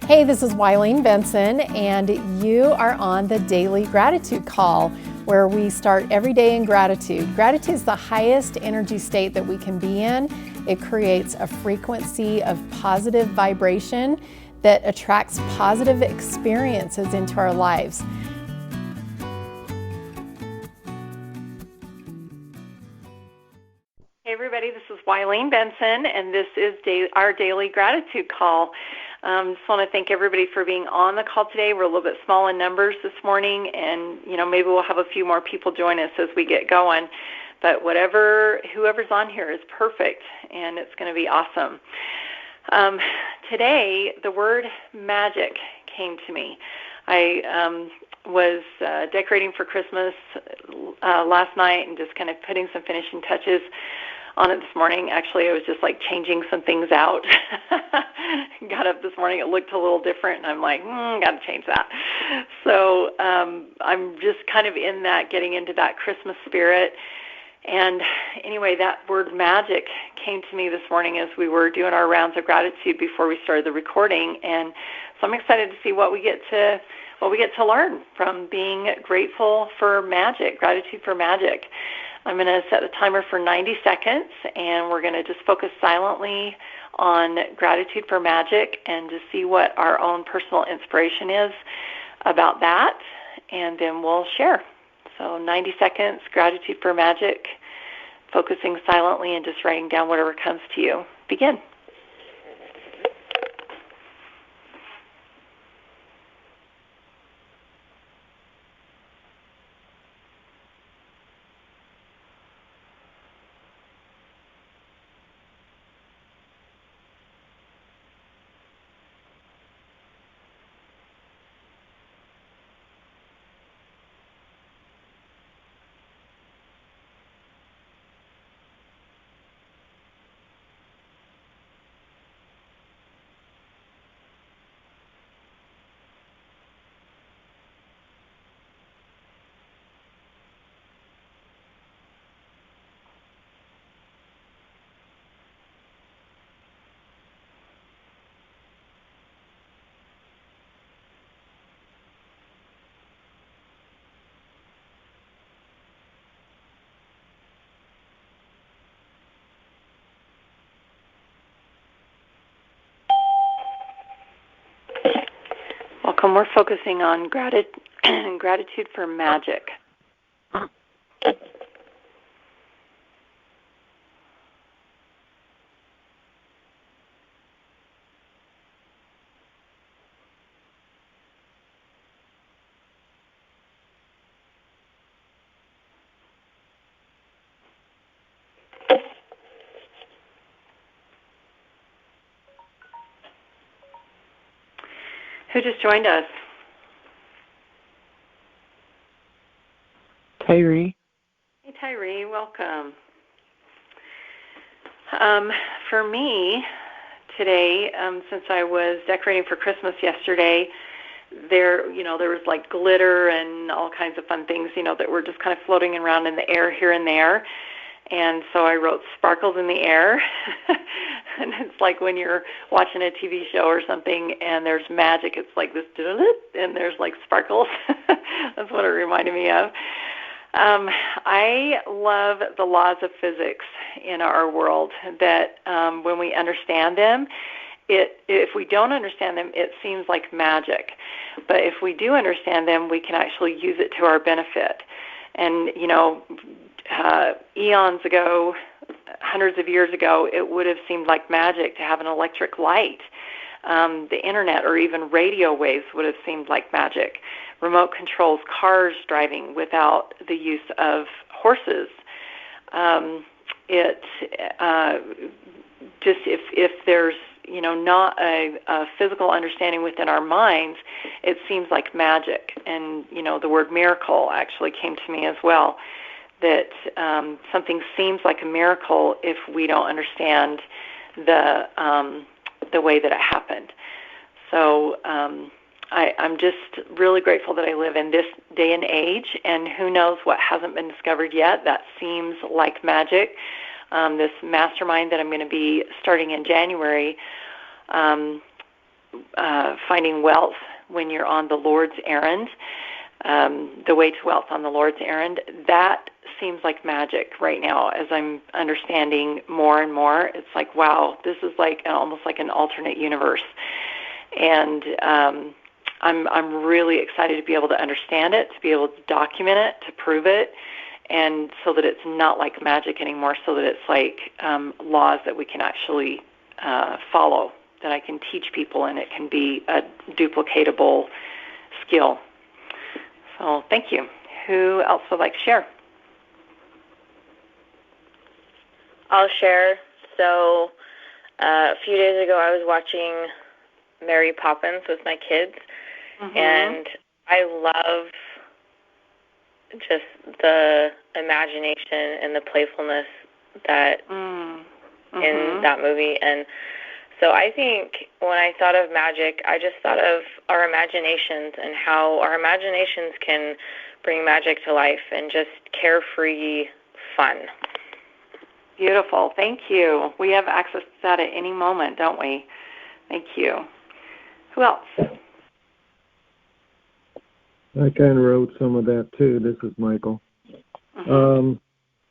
Hey, this is Wileen Benson, and you are on the Daily Gratitude Call, where we start every day in gratitude. Gratitude is the highest energy state that we can be in. It creates a frequency of positive vibration that attracts positive experiences into our lives. Hey everybody, this is Wileen Benson, and this is our Daily Gratitude Call. Just want to thank everybody for being on the call today. We're a little bit small in numbers this morning, and maybe we'll have a few more people join us as we get going. But whoever's on here is perfect, and it's going to be awesome. Today, the word magic came to me. I was decorating for Christmas last night and just kind of putting some finishing touches on it this morning. Actually, I was just like changing some things out. Got up this morning, it looked a little different, and I'm like, got to change that. So I'm just kind of in that, getting into that Christmas spirit. And anyway, that word magic came to me this morning as we were doing our rounds of gratitude before we started the recording. And so I'm excited to see what we get to learn from being grateful for magic, gratitude for magic. I'm going to set the timer for 90 seconds, and we're going to just focus silently on gratitude for magic and just see what our own personal inspiration is about that, and then we'll share. So 90 seconds, gratitude for magic, focusing silently and just writing down whatever comes to you. Begin. Welcome. We're focusing on gratitude for magic. Who just joined us? Tyree. Hey, Tyree, welcome. For me, today, since I was decorating for Christmas yesterday, there was like glitter and all kinds of fun things, that were just kind of floating around in the air here and there. And so I wrote sparkles in the air. And it's like when you're watching a TV show or something and there's magic, it's like this, and there's like sparkles. That's what it reminded me of. I love the laws of physics in our world, that when we understand them, if we don't understand them, it seems like magic. But if we do understand them, we can actually use it to our benefit. And, eons ago, hundreds of years ago, it would have seemed like magic to have an electric light. The internet or even radio waves would have seemed like magic. Remote controls, cars driving without the use of horses. If there's not a physical understanding within our minds, it seems like magic. And the word miracle actually came to me as well. That something seems like a miracle if we don't understand the way that it happened. So I'm just really grateful that I live in this day and age, and who knows what hasn't been discovered yet that seems like magic. This mastermind that I'm going to be starting in January finding wealth when you're on the Lord's errand, the way to wealth on the Lord's errand, that seems like magic right now as I'm understanding more and more. It's like, wow, this is like almost like an alternate universe. And I'm really excited to be able to understand it, to be able to document it, to prove it, and so that it's not like magic anymore, so that it's like laws that we can actually follow, that I can teach people, and it can be a duplicatable skill. So thank you. Who else would like to share? I'll share. So a few days ago I was watching Mary Poppins with my kids, and I love just the imagination and the playfulness that in that movie. And so I think when I thought of magic, I just thought of our imaginations and how our imaginations can bring magic to life and just carefree fun. Beautiful. Thank you. We have access to that at any moment, don't we? Thank you. Who else? I kind of wrote some of that too. This is Michael.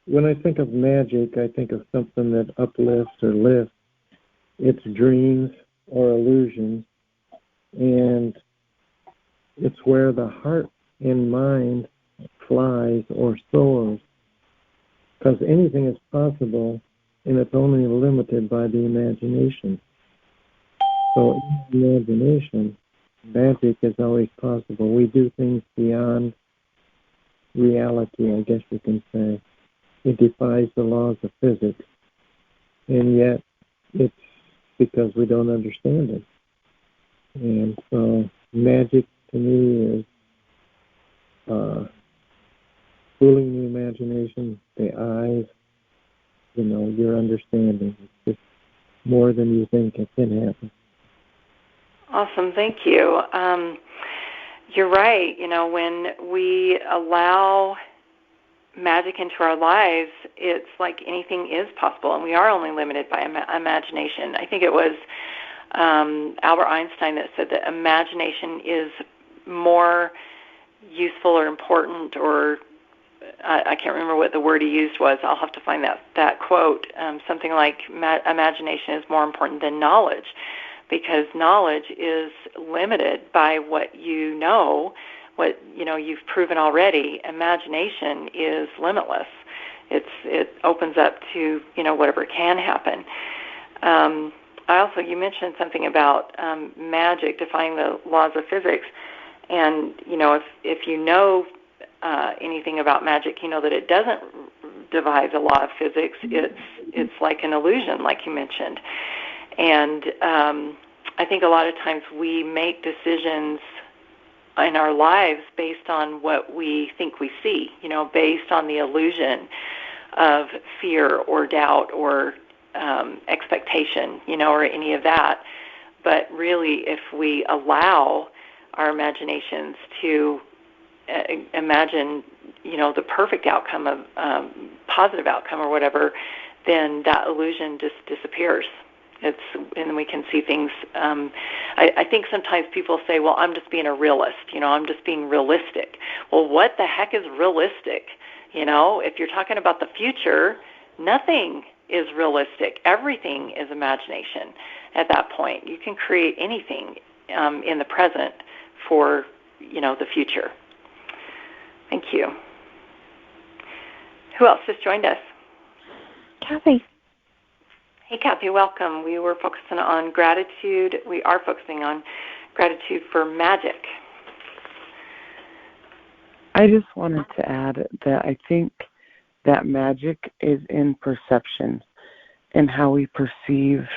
When I think of magic, I think of something that uplifts or lifts. It's dreams or illusions, and it's where the heart and mind flies or soars, because anything is possible, and it's only limited by the imagination. So in the imagination, magic is always possible. We do things beyond reality, I guess you can say. It defies the laws of physics, and yet it's because we don't understand it. And so magic to me is fooling the imagination, the eyes, your understanding. It's just more than you think it can happen. Awesome. Thank you. You're right. When we allow magic into our lives, it's like anything is possible, and we are only limited by imagination. I think it was Albert Einstein that said that imagination is more useful or important, or I can't remember what the word he used was. I'll have to find that quote. Something like imagination is more important than knowledge, because knowledge is limited by what you know, what you've proven already. Imagination is limitless. It opens up to whatever can happen. You mentioned something about magic defying the laws of physics, and if you know anything about magic, you know that it doesn't defy the law of physics. It's like an illusion, like you mentioned, and I think a lot of times we make decisions in our lives based on what we think we see, based on the illusion of fear or doubt or expectation, or any of that. But really, if we allow our imaginations to imagine, the perfect outcome of positive outcome or whatever, then that illusion just disappears. And we can see things. I think sometimes people say, well, I'm just being a realist. I'm just being realistic. Well, what the heck is realistic? If you're talking about the future, nothing is realistic. Everything is imagination at that point. You can create anything in the present for, the future. Thank you. Who else just joined us? Kathy. Hey, Kathy, welcome. We were focusing on gratitude. We are focusing on gratitude for magic. I just wanted to add that I think that magic is in perception, in how we perceive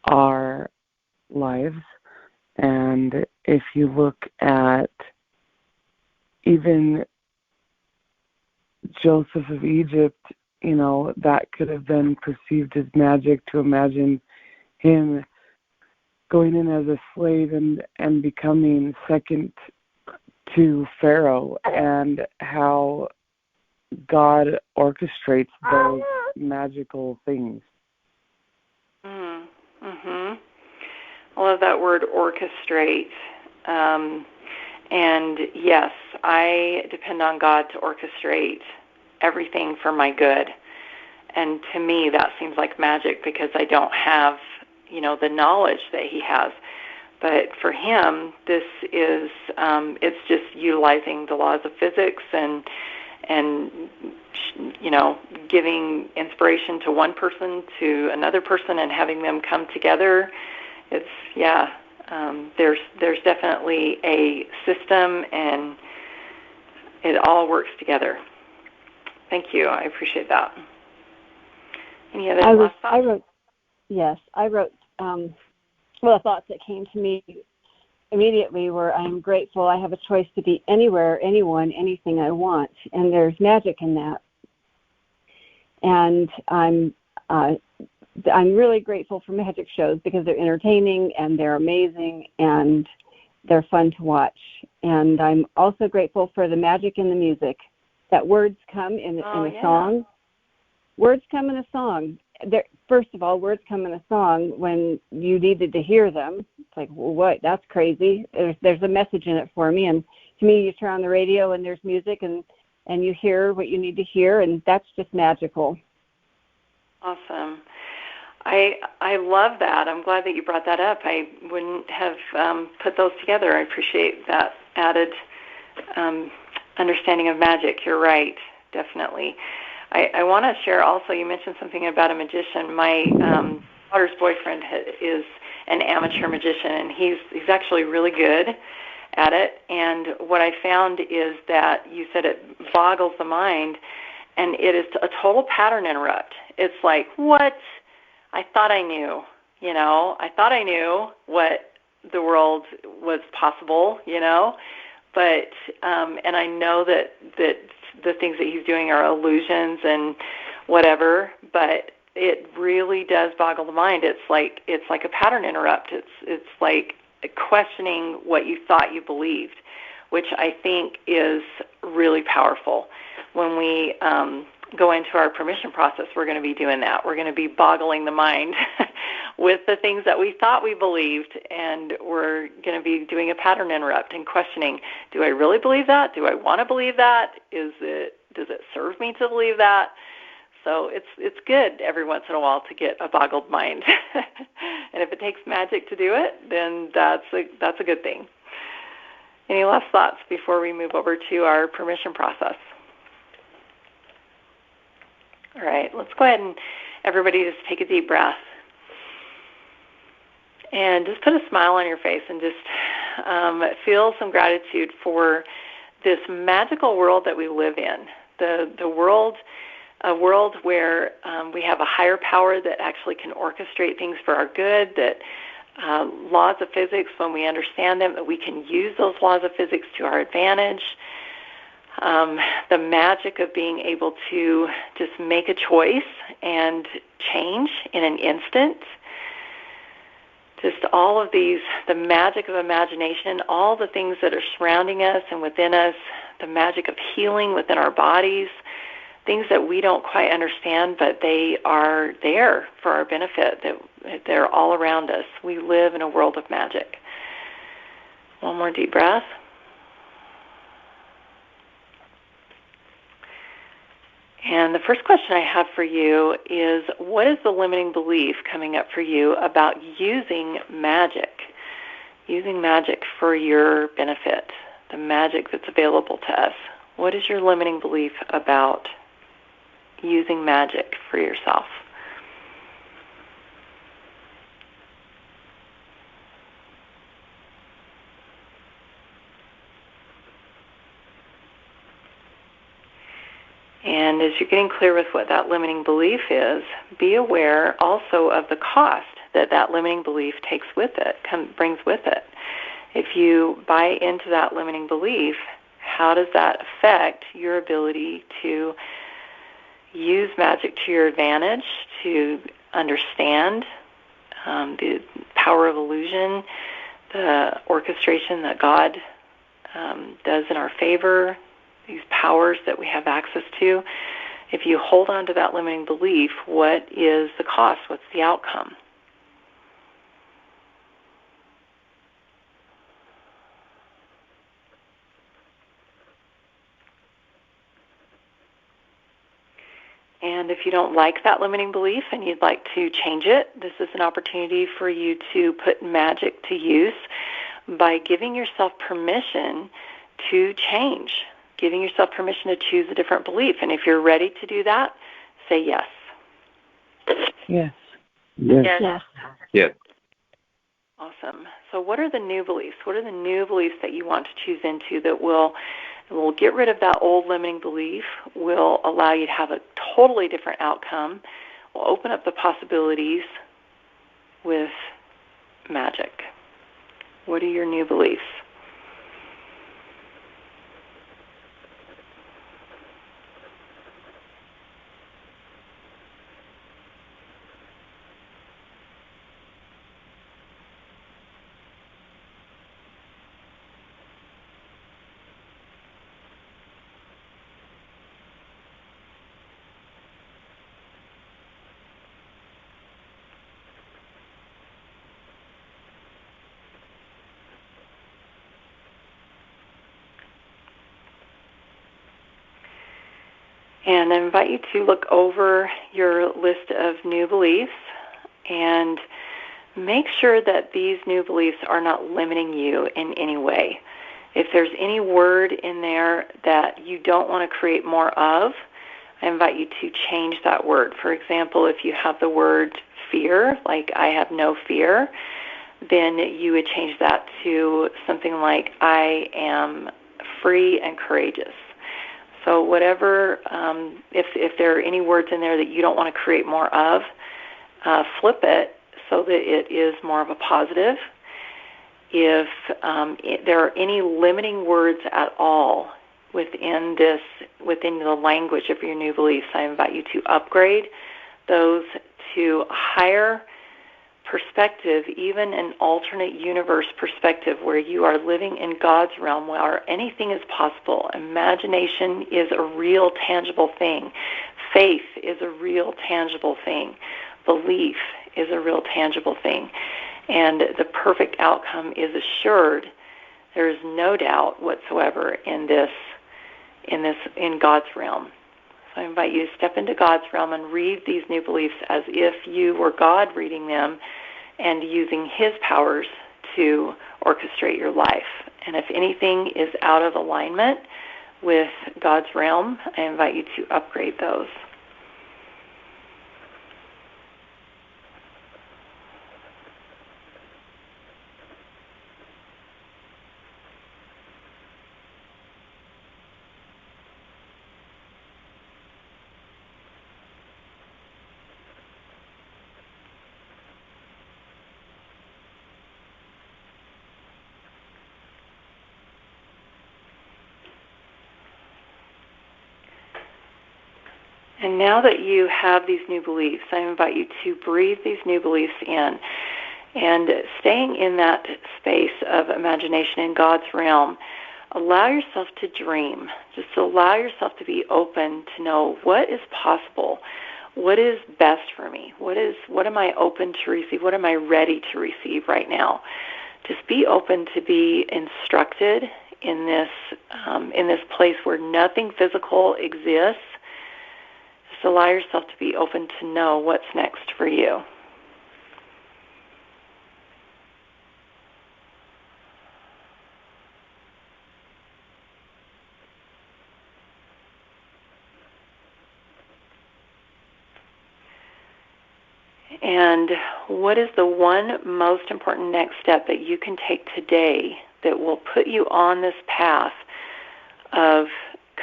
our lives. And if you look at even Joseph of Egypt, that could have been perceived as magic, to imagine him going in as a slave and becoming second to Pharaoh, and how God orchestrates those magical things. I love that word, orchestrate. And yes, I depend on God to orchestrate everything for my good. And to me, that seems like magic because I don't have, the knowledge that he has. But for him, this is, it's just utilizing the laws of physics and giving inspiration to one person to another person and having them come together. It's, there's definitely a system, and it all works together. Thank you. I appreciate that. Any other last thoughts? I wrote the thoughts that came to me immediately were, I'm grateful I have a choice to be anywhere, anyone, anything I want, and there's magic in that. And I'm really grateful for magic shows because they're entertaining and they're amazing and they're fun to watch. And I'm also grateful for the magic in the music, that words come in a song. Words come in a song. First of all, words come in a song when you needed to hear them. It's like, well, what? That's crazy. There's a message in it for me. And to me, you turn on the radio and there's music and you hear what you need to hear, and that's just magical. Awesome. I love that. I'm glad that you brought that up. I wouldn't have put those together. I appreciate that added understanding of magic. You're right, definitely. I want to share also, you mentioned something about a magician. My daughter's boyfriend is an amateur magician, and he's actually really good at it. And what I found is that you said it boggles the mind, and it is a total pattern interrupt. It's like, what? I thought I knew, I thought I knew what the world was possible, but, and I know that the things that he's doing are illusions and whatever, but it really does boggle the mind. It's like a pattern interrupt. It's like questioning what you thought you believed, which I think is really powerful. When we go into our permission process, we're going to be doing that. We're going to be boggling the mind with the things that we thought we believed, and we're going to be doing a pattern interrupt and questioning, do I really believe that? Do I want to believe that? Does it serve me to believe that? So it's good every once in a while to get a boggled mind. And if it takes magic to do it, then that's a good thing. Any last thoughts before we move over to our permission process? All right, let's go ahead and everybody just take a deep breath. And just put a smile on your face and just feel some gratitude for this magical world that we live in. A world where we have a higher power that actually can orchestrate things for our good, that laws of physics, when we understand them, that we can use those laws of physics to our advantage. The magic of being able to just make a choice and change in an instant. Just all of these, the magic of imagination, all the things that are surrounding us and within us, the magic of healing within our bodies, things that we don't quite understand, but they are there for our benefit, that they're all around us. We live in a world of magic. One more deep breath. And the first question I have for you is, what is the limiting belief coming up for you about using magic for your benefit, the magic that's available to us? What is your limiting belief about using magic for yourself? And as you're getting clear with what that limiting belief is, be aware also of the cost that limiting belief takes with it, brings with it. If you buy into that limiting belief, how does that affect your ability to use magic to your advantage, to understand the power of illusion, the orchestration that God does in our favor, these powers that we have access to? If you hold on to that limiting belief, what is the cost? What's the outcome? And if you don't like that limiting belief and you'd like to change it, this is an opportunity for you to put magic to use by giving yourself permission to change, giving yourself permission to choose a different belief. And if you're ready to do that, say yes. Yes. Yes. Yes. Yes. Awesome. So what are the new beliefs? What are the new beliefs that you want to choose into that will get rid of that old limiting belief, will allow you to have a totally different outcome, will open up the possibilities with magic? What are your new beliefs? And I invite you to look over your list of new beliefs and make sure that these new beliefs are not limiting you in any way. If there's any word in there that you don't want to create more of, I invite you to change that word. For example, if you have the word fear, like I have no fear, then you would change that to something like I am free and courageous. So whatever, if there are any words in there that you don't want to create more of, flip it so that it is more of a positive. If there are any limiting words at all within the language of your new beliefs, I invite you to upgrade those to a higher perspective, even an alternate universe perspective where you are living in God's realm where anything is possible. Imagination is a real tangible thing. Faith is a real tangible thing. Belief is a real tangible thing. And the perfect outcome is assured. There is no doubt whatsoever in God's realm. So I invite you to step into God's realm and read these new beliefs as if you were God reading them and using His powers to orchestrate your life. And if anything is out of alignment with God's realm, I invite you to upgrade those. And now that you have these new beliefs, I invite you to breathe these new beliefs in. And staying in that space of imagination in God's realm, allow yourself to dream. Just allow yourself to be open to know what is possible, what is best for me, what am I open to receive, what am I ready to receive right now. Just be open to be instructed in this place where nothing physical exists. Just allow yourself to be open to know what's next for you. And what is the one most important next step that you can take today that will put you on this path of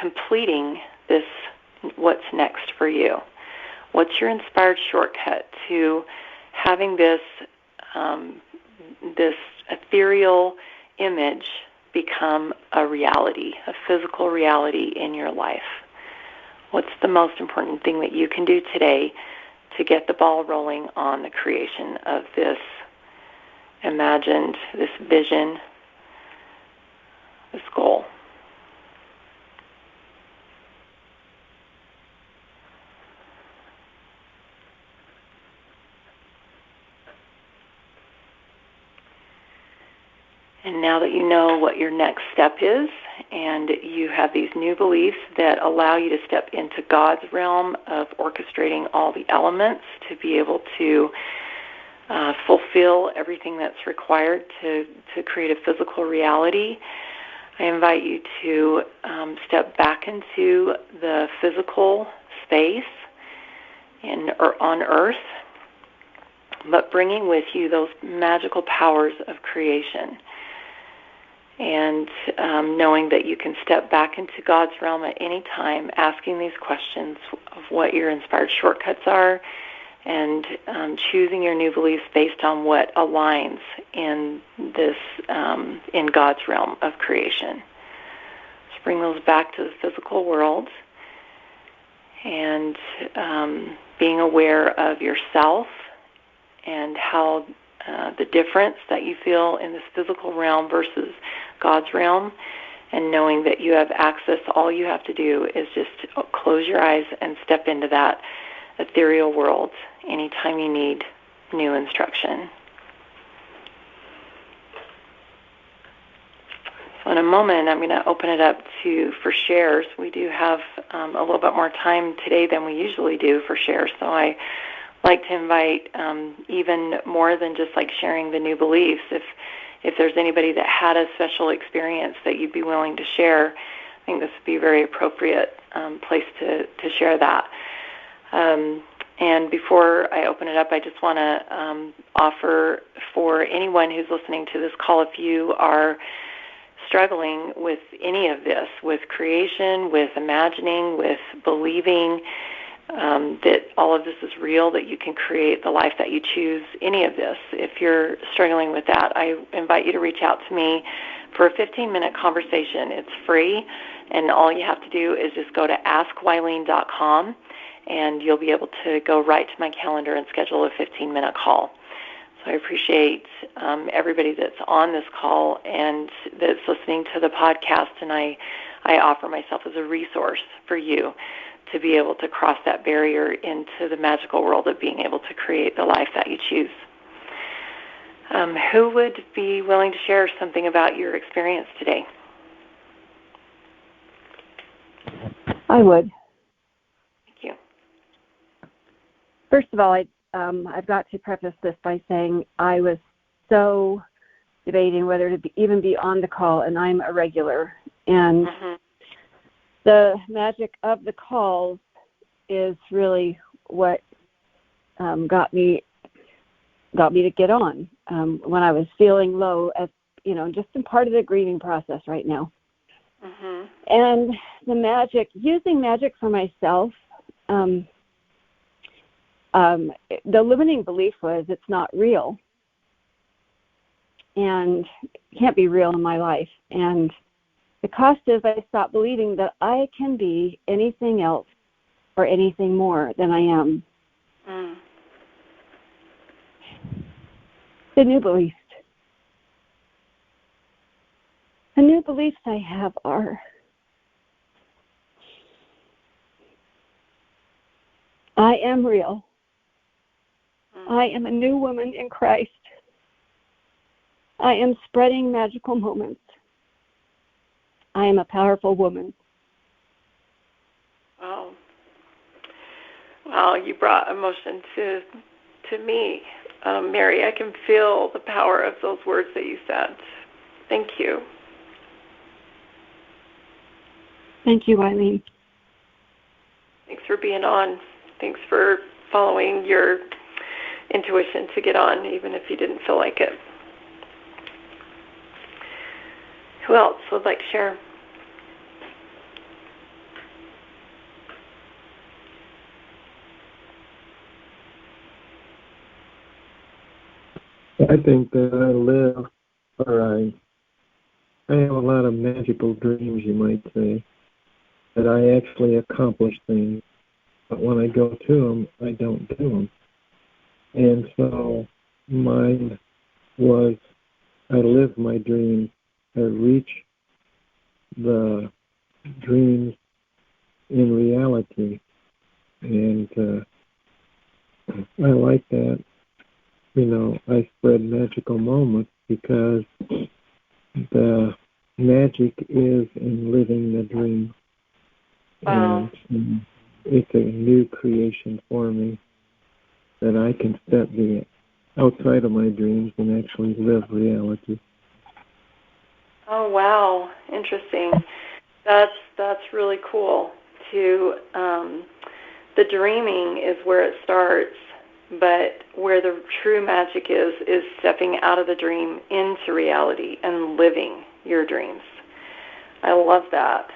completing this, what's next for you? What's your inspired shortcut to having this ethereal image become a reality, a physical reality in your life? What's the most important thing that you can do today to get the ball rolling on the creation of this imagined, this vision, this goal? And now that you know what your next step is, and you have these new beliefs that allow you to step into God's realm of orchestrating all the elements to be able to fulfill everything that's required to create a physical reality, I invite you to step back into the physical space on Earth, but bringing with you those magical powers of creation. And knowing that you can step back into God's realm at any time, asking these questions of what your inspired shortcuts are, and choosing your new beliefs based on what aligns in this in God's realm of creation. So bring those back to the physical world, and being aware of yourself and how the difference that you feel in this physical realm versus God's realm, and knowing that you have access. All you have to do is just close your eyes and step into that ethereal world anytime you need new instruction. So in a moment, I'm going to open it up for shares. We do have a little bit more time today than we usually do for shares, so I like to invite even more than just like sharing the new beliefs. If there's anybody that had a special experience that you'd be willing to share, I think this would be a very appropriate place to share that. And before I open it up, I just want to offer for anyone who's listening to this call, if you are struggling with any of this, with creation, with imagining, with believing that all of this is real, that you can create the life that you choose, any of this, if you're struggling with that, I invite you to reach out to me for a 15-minute conversation. It's free, and all you have to do is just go to askwylene.com, and you'll be able to go right to my calendar and schedule a 15-minute call. So I appreciate everybody that's on this call and that's listening to the podcast, and I offer myself as a resource for you to be able to cross that barrier into the magical world of being able to create the life that you choose. Who would be willing to share something about your experience today? I would. Thank you. First of all, I've got to preface this by saying I was so debating whether to even be on the call, and I'm a regular. And the magic of the calls is really what got me to get on when I was feeling low, as just in part of the grieving process right now. And the magic, using magic for myself, the limiting belief was it's not real and can't be real in my life. And the cost is I stopped believing that I can be anything else or anything more than I am. The new beliefs. The new beliefs I have are I am real. I am a new woman in Christ. I am spreading magical moments. I am a powerful woman. Wow, you brought emotion to me, Mary. I can feel the power of those words that you said. Thank you. Thank you, Eileen. Thanks for being on. Thanks for following your intuition to get on, even if you didn't feel like it. Who else would like to share? I think that I have a lot of magical dreams, you might say, that I actually accomplish things, but when I go to them, I don't do them. And so mine was, I live my dreams, I reach the dreams in reality, and I like that. I spread magical moments because the magic is in living the dream. Wow. And it's a new creation for me that I can step outside of my dreams and actually live reality. Oh, wow. Interesting. That's really cool. The dreaming is where it starts, but where the true magic is stepping out of the dream into reality and living your dreams. I love that.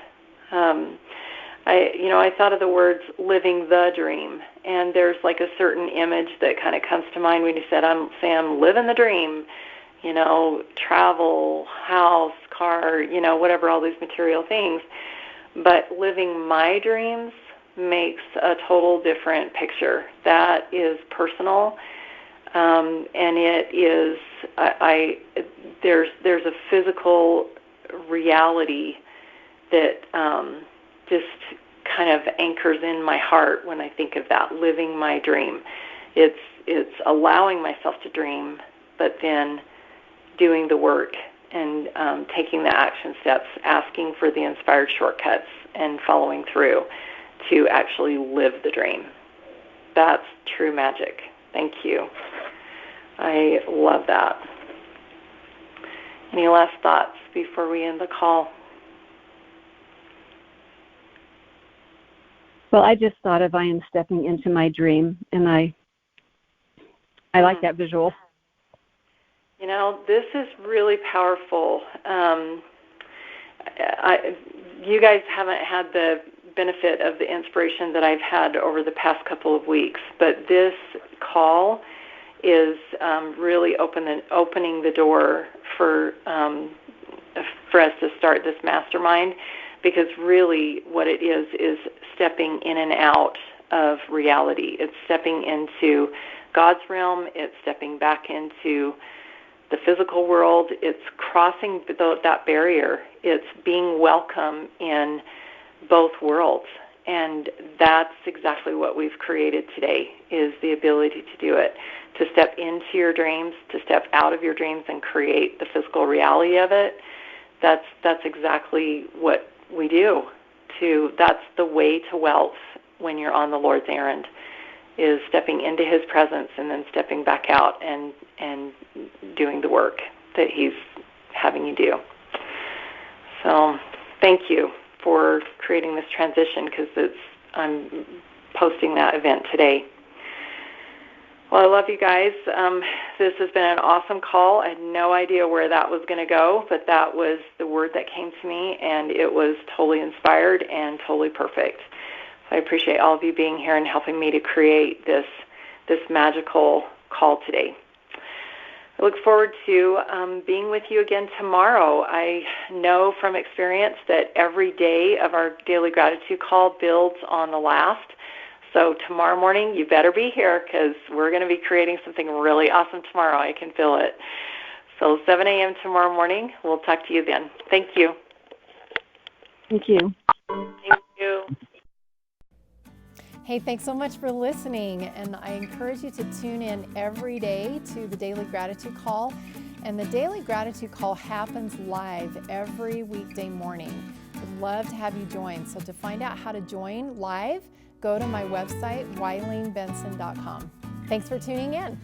I thought of the words living the dream, and there's like a certain image that kind of comes to mind when you said, I'm living the dream, travel, house, car, whatever, all these material things. But living my dreams makes a total different picture. That is personal, and it is, there's a physical reality that just kind of anchors in my heart when I think of that, living my dream. It's allowing myself to dream, but then doing the work and taking the action steps, asking for the inspired shortcuts and following through to actually live the dream. That's true magic. Thank you. I love that. Any last thoughts before we end the call? Well, I just thought of I am stepping into my dream, and I like that visual. This is really powerful. You guys haven't had the benefit of the inspiration that I've had over the past couple of weeks, but this call is really opening the door for us to start this mastermind, because really what it is stepping in and out of reality. It's stepping into God's realm. It's stepping back into the physical world. It's crossing that barrier. It's being welcome in both worlds. And that's exactly what we've created today, is the ability to do it, to step into your dreams, to step out of your dreams and create the physical reality of it. That's exactly what we do. That's the way to wealth when you're on the Lord's errand, is stepping into His presence and then stepping back out and doing the work that He's having you do. So thank you for creating this transition, because I'm posting that event today. Well, I love you guys. This has been an awesome call. I had no idea where that was going to go, but that was the word that came to me, and it was totally inspired and totally perfect. So I appreciate all of you being here and helping me to create this magical call today. I look forward to being with you again tomorrow. I know from experience that every day of our daily gratitude call builds on the last. So tomorrow morning, you better be here, because we're going to be creating something really awesome tomorrow. I can feel it. So 7 a.m. tomorrow morning. We'll talk to you then. Thank you. Thank you. Thank you. Hey, thanks so much for listening, and I encourage you to tune in every day to the Daily Gratitude Call. And the Daily Gratitude Call happens live every weekday morning. I'd love to have you join. So to find out how to join live, go to my website, WileenBenson.com. Thanks for tuning in.